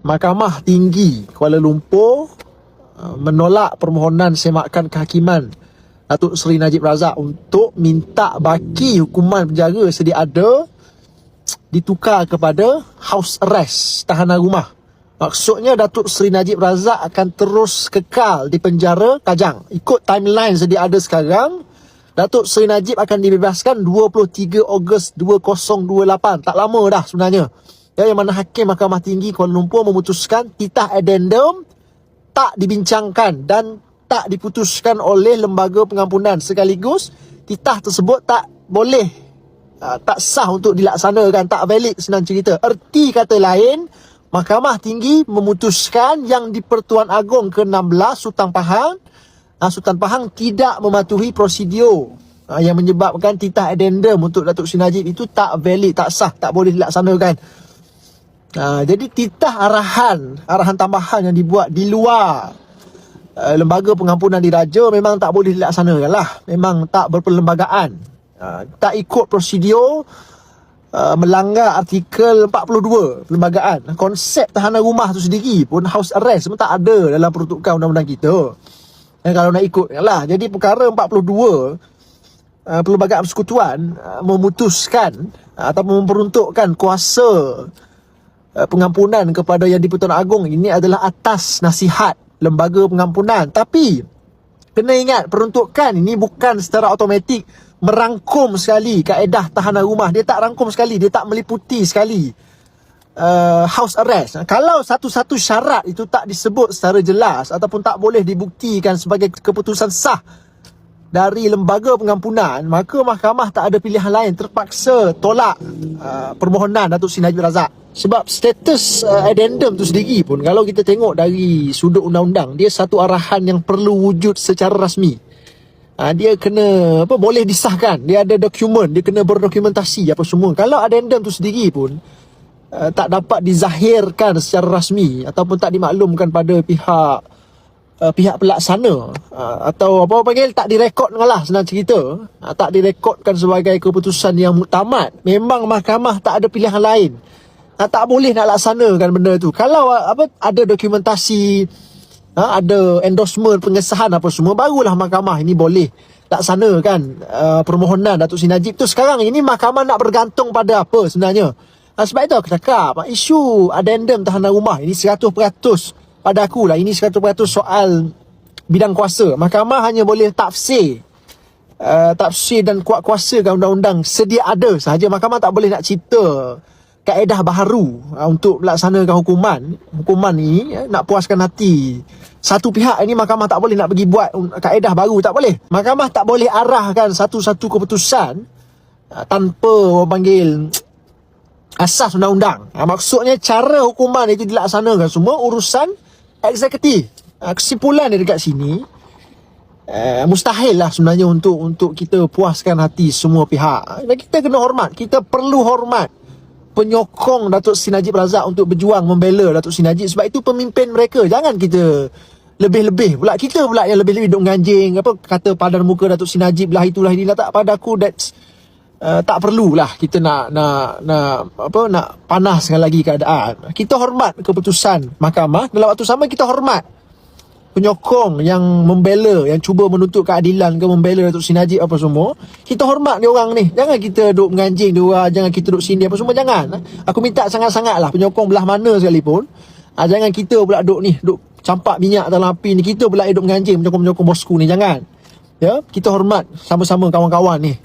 Mahkamah Tinggi Kuala Lumpur menolak permohonan semakan kehakiman Datuk Seri Najib Razak untuk minta baki hukuman penjara sedia ada ditukar kepada house arrest, tahanan rumah. Maksudnya Datuk Seri Najib Razak akan terus kekal di penjara Kajang. Ikut timeline sedia ada sekarang, Datuk Seri Najib akan dibebaskan 23 Ogos 2028. Tak lama dah sebenarnya. Yang mana Hakim Mahkamah Tinggi Kuala Lumpur memutuskan titah addendum tak dibincangkan dan tak diputuskan oleh lembaga pengampunan, sekaligus titah tersebut tak boleh tak sah untuk dilaksanakan, tak valid senang cerita. Erti kata lain, Mahkamah Tinggi memutuskan yang di-Pertuan Agong ke-16 Sultan Pahang tidak mematuhi prosedur yang menyebabkan titah addendum untuk Datuk Seri Najib itu tak valid, tak sah, tak boleh dilaksanakan. Jadi titah arahan tambahan yang dibuat di luar lembaga pengampunan diraja memang tak boleh dilaksanakan lah. Memang tak berperlembagaan, tak ikut prosedur, melanggar artikel 42 perlembagaan. Konsep tahanan rumah tu sendiri pun, house arrest pun tak ada dalam peruntukan undang-undang kita. Kalau nak ikut lah. Jadi perkara 42 Perlembagaan Persekutuan memutuskan atau memperuntukkan kuasa pengampunan kepada Yang di-Pertuan Agong ini adalah atas nasihat lembaga pengampunan. Tapi kena ingat, peruntukan ini bukan secara automatik merangkum sekali kaedah tahanan rumah. Dia tak rangkum sekali, dia tak meliputi sekali house arrest. Kalau satu-satu syarat itu tak disebut secara jelas ataupun tak boleh dibuktikan sebagai keputusan sah dari lembaga pengampunan, maka mahkamah tak ada pilihan lain, terpaksa tolak permohonan Datuk Seri Najib Razak. Sebab status addendum tu sendiri pun, kalau kita tengok dari sudut undang-undang, dia satu arahan yang perlu wujud secara rasmi. Dia kena boleh disahkan, dia ada dokumen, dia kena berdokumentasi apa semua. Kalau addendum tu sendiri pun tak dapat dizahirkan secara rasmi ataupun tak dimaklumkan pada pihak pelaksana, atau apa panggil, tak direkod lah senang cerita, tak direkodkan sebagai keputusan yang muktamad, memang mahkamah tak ada pilihan lain, tak boleh nak laksanakan benda tu. Kalau ada dokumentasi, ada endorsement, pengesahan apa semua, barulah mahkamah ini boleh laksanakan permohonan Datuk Seri Najib tu. Sekarang ini mahkamah nak bergantung pada apa sebenarnya? Sebab itu aku cakap, isu addendum tahanan rumah ini 100% pada aku lah, ini 100% soal bidang kuasa. Mahkamah hanya boleh tafsir dan kuat kuasakan undang-undang sedia ada sahaja. Mahkamah tak boleh nak cipta kaedah baharu untuk melaksanakan hukuman ni, nak puaskan hati satu pihak. Ini mahkamah tak boleh nak pergi buat kaedah baru, tak boleh. Mahkamah tak boleh arahkan satu-satu keputusan tanpa orang panggil asas undang-undang. Maksudnya cara hukuman itu dilaksanakan semua urusan eksekutif. Kesimpulan dia dekat sini, mustahil lah sebenarnya untuk kita puaskan hati semua pihak. Dan kita kena hormat, kita perlu hormat penyokong Datuk Seri Najib Razak untuk berjuang membela Datuk Seri Najib, sebab itu pemimpin mereka. Jangan kita lebih-lebih pula, kita pula yang lebih-lebih duk ganjing kata padan muka Datuk Seri Najib lah, itulah inilah. Tak, pada aku that's tak perlulah kita nak panaskan lagi keadaan. Kita hormat keputusan mahkamah, dalam waktu sama kita hormat penyokong yang membela, yang cuba menuntut keadilan ke membela Datuk Seri Najib apa semua. Kita hormat dia orang ni. Jangan kita duk menganjing dia orang, jangan kita duk sini apa semua, jangan. Aku minta sangat-sangat lah, penyokong belah mana sekalipun, jangan kita pula duk campak minyak dalam api ni, kita pula duk menganjing penyokong-penyokong bosku ni, jangan. Ya, kita hormat sama-sama kawan-kawan ni.